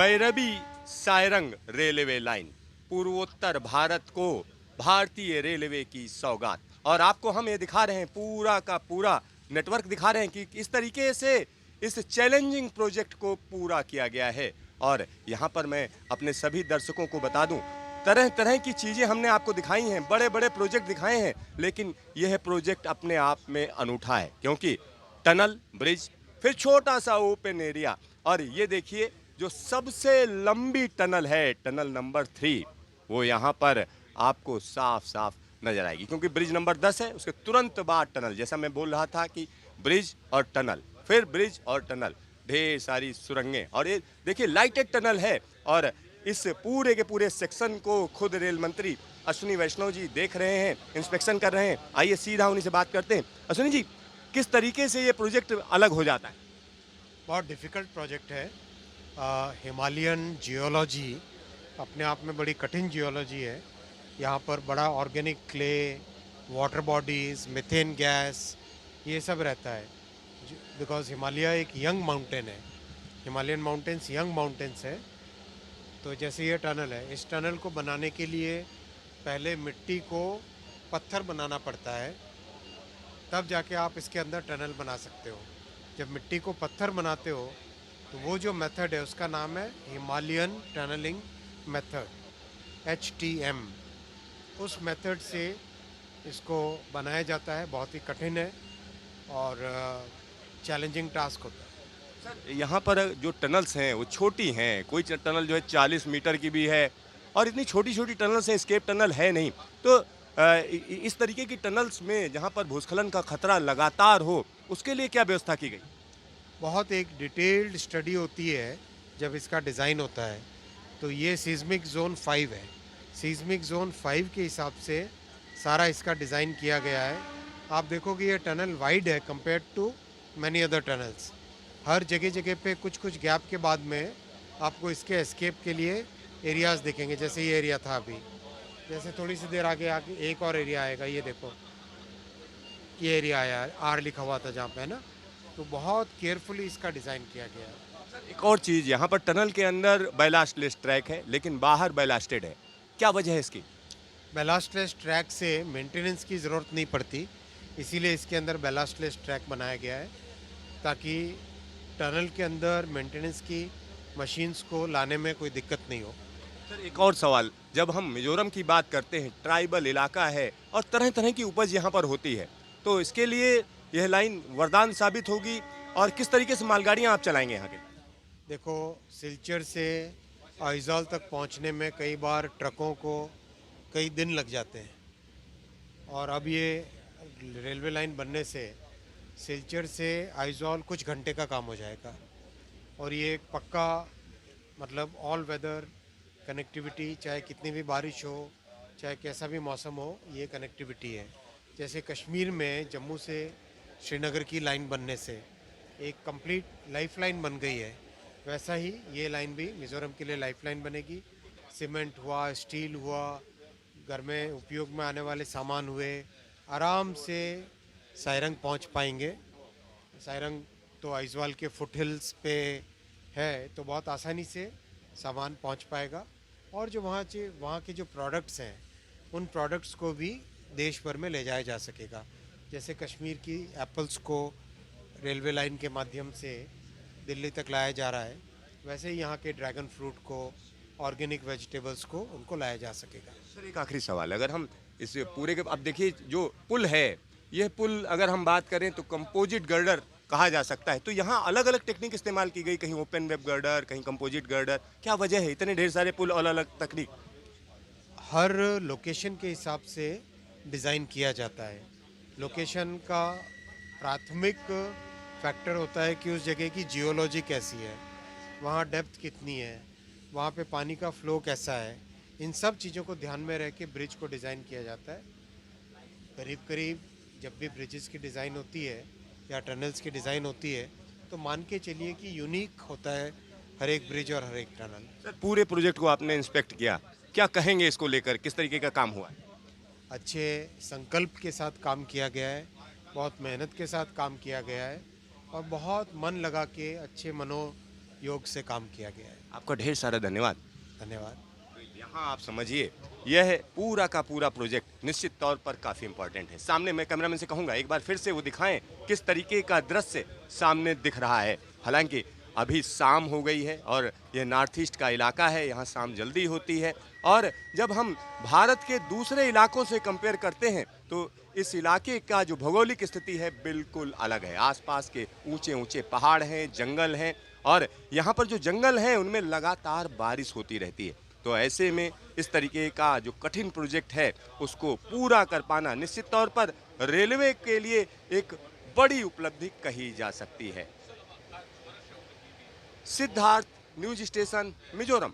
Bhairabi Sarang railway line पूर्वोत्तर भारत को भारतीय रेलवे की सौगात। और आपको हम ये दिखा रहे हैं, पूरा का पूरा नेटवर्क दिखा रहे हैं कि इस तरीके से इस चैलेंजिंग प्रोजेक्ट को पूरा किया गया है। और यहाँ पर मैं अपने सभी दर्शकों को बता दूं, तरह तरह की चीज़ें हमने आपको दिखाई हैं, बड़े बड़े प्रोजेक्ट दिखाए हैं, लेकिन यह प्रोजेक्ट अपने आप में अनूठा है, क्योंकि टनल, ब्रिज, फिर छोटा सा ओपन एरिया, और ये देखिए जो सबसे लंबी टनल है, टनल नंबर 3, वो यहाँ पर आपको साफ साफ नजर आएगी, क्योंकि ब्रिज नंबर 10 है, उसके तुरंत बाद टनल। जैसा मैं बोल रहा था कि ब्रिज और टनल, फिर ब्रिज और टनल, ढेर सारी सुरंगें, और ये देखिए लाइटेड टनल है। और इस पूरे के पूरे सेक्शन को खुद रेल मंत्री अश्विनी वैष्णव जी देख रहे हैं, इंस्पेक्शन कर रहे हैं। आइए सीधा उन्हीं से बात करते हैं। अश्विनी जी, किस तरीके से ये प्रोजेक्ट अलग हो जाता है? बहुत डिफ़िकल्ट प्रोजेक्ट है। हिमालयन जियोलॉजी अपने आप में बड़ी कठिन जियोलॉजी है। यहाँ पर बड़ा organic clay, water bodies, methane gas, ये सब रहता है। बिकॉज़ हिमालय एक यंग माउंटेन है। हिमालयन माउंटेन्स यंग माउंटेन्स है। तो जैसे ये टनल है, इस टनल को बनाने के लिए पहले मिट्टी को पत्थर बनाना पड़ता है, तब जाके आप इसके अंदर टनल बना सकते हो। जब मिट्टी को पत्थर बनाते हो तो वो जो मेथड है उसका नाम है हिमालयन टनलिंग मेथड, HTM। उस मेथड से इसको बनाया जाता है। बहुत ही कठिन है और चैलेंजिंग टास्क होता है। सर, यहाँ पर जो टनल्स हैं वो छोटी हैं, कोई टनल जो है 40 मीटर की भी है, और इतनी छोटी छोटी टनल्स हैं, एस्केप टनल है नहीं। तो इस तरीके की टनल्स में जहाँ पर भूस्खलन का खतरा लगातार हो, उसके लिए क्या व्यवस्था की गई? बहुत एक डिटेल्ड स्टडी होती है जब इसका डिज़ाइन होता है। तो ये सीज़मिक ज़ोन 5 है। सीज़मिक ज़ोन 5 के हिसाब से सारा इसका डिज़ाइन किया गया है। आप देखोगे ये टनल वाइड है compared to many other tunnels. हर जगह जगह पे कुछ कुछ गैप के बाद में आपको इसके एस्केप के लिए एरियाज़ दिखेंगे। जैसे ये एरिया था अभी, जैसे थोड़ी सी देर आगे आके एक और एरिया आएगा। ये देखो, ये एरिया आया, R लिखा हुआ था जहाँ पे, है ना। तो बहुत केयरफुली इसका डिज़ाइन किया गया है। एक और चीज़, यहाँ पर टनल के अंदर बैलास्टलेस ट्रैक है, लेकिन बाहर बैलास्टेड है। क्या वजह है इसकी? बैलास्टलेस ट्रैक से मेंटेनेंस की ज़रूरत नहीं पड़ती, इसीलिए इसके अंदर बैलास्टलेस ट्रैक बनाया गया है, ताकि टनल के अंदर मेंटेनेंस की मशीन्स को लाने में कोई दिक्कत नहीं हो। सर, एक और सवाल, जब हम मिजोरम की बात करते हैं, ट्राइबल इलाका है और तरह तरह की उपज यहाँ पर होती है, तो इसके लिए यह लाइन वरदान साबित होगी। और किस तरीके से मालगाड़ियाँ आप चलाएंगे यहाँ के? देखो, सिलचर से आइजॉल तक पहुंचने में कई बार ट्रकों को कई दिन लग जाते हैं, और अब ये रेलवे लाइन बनने से सिलचर से आइजॉल कुछ घंटे का काम हो जाएगा। और ये एक पक्का, मतलब ऑल वेदर कनेक्टिविटी, चाहे कितनी भी बारिश हो, चाहे कैसा भी मौसम हो, ये कनेक्टिविटी है। जैसे कश्मीर में जम्मू से श्रीनगर की लाइन बनने से एक कंप्लीट लाइफलाइन बन गई है, वैसा ही ये लाइन भी मिज़ोरम के लिए लाइफलाइन बनेगी। सीमेंट हुआ, स्टील हुआ, घर में उपयोग में आने वाले सामान हुए, आराम से सारंग पहुंच पाएंगे। सारंग तो आइजवाल के फुट हिल्स पे है, तो बहुत आसानी से सामान पहुंच पाएगा। और जो वहाँ के जो प्रोडक्ट्स हैं, उन प्रोडक्ट्स को भी देश भर में ले जाया जा सकेगा। जैसे कश्मीर की एप्पल्स को रेलवे लाइन के माध्यम से दिल्ली तक लाया जा रहा है, वैसे ही यहाँ के ड्रैगन फ्रूट को, ऑर्गेनिक वेजिटेबल्स को, उनको लाया जा सकेगा। सर, एक आखिरी सवाल, अगर हम इस पूरे के, अब देखिए जो पुल है, यह पुल अगर हम बात करें तो कंपोजिट गर्डर कहा जा सकता है, तो यहाँ अलग अलग टेक्निक इस्तेमाल की गई, कहीं ओपन वेब गर्डर, कहीं कंपोजिट गर्डर, क्या वजह है इतने ढेर सारे पुल और अलग तकनीक? हर लोकेशन के हिसाब से डिज़ाइन किया जाता है। लोकेशन का प्राथमिक फैक्टर होता है कि उस जगह की जियोलॉजी कैसी है, वहाँ डेप्थ कितनी है, वहाँ पे पानी का फ़्लो कैसा है। इन सब चीज़ों को ध्यान में रह के ब्रिज को डिज़ाइन किया जाता है। करीब करीब जब भी ब्रिजेस की डिज़ाइन होती है या टनल्स की डिज़ाइन होती है, तो मान के चलिए कि यूनिक होता है हर एक ब्रिज और हर एक टनल। सर, पूरे प्रोजेक्ट को आपने इंस्पेक्ट किया, क्या कहेंगे इसको लेकर, किस तरीके का काम हुआ है? अच्छे संकल्प के साथ काम किया गया है, बहुत मेहनत के साथ काम किया गया है, और बहुत मन लगा के अच्छे मनोयोग से काम किया गया है। आपका ढेर सारा धन्यवाद। धन्यवाद। यहाँ आप समझिए, यह पूरा का पूरा प्रोजेक्ट निश्चित तौर पर काफ़ी इंपॉर्टेंट है। सामने मैं कैमरामैन से कहूँगा एक बार फिर से वो दिखाएं किस तरीके का दृश्य सामने दिख रहा है। हालांकि अभी शाम हो गई है और यह नॉर्थ ईस्ट का इलाका है, यहाँ शाम जल्दी होती है। और जब हम भारत के दूसरे इलाकों से कंपेयर करते हैं तो इस इलाके का जो भौगोलिक स्थिति है बिल्कुल अलग है। आसपास के ऊंचे ऊंचे पहाड़ हैं, जंगल हैं और यहाँ पर जो जंगल हैं उनमें लगातार बारिश होती रहती है। तो ऐसे में इस तरीके का जो कठिन प्रोजेक्ट है उसको पूरा कर पाना निश्चित तौर पर रेलवे के लिए एक बड़ी उपलब्धि कही जा सकती है। Siddharth, news station, Mizoram.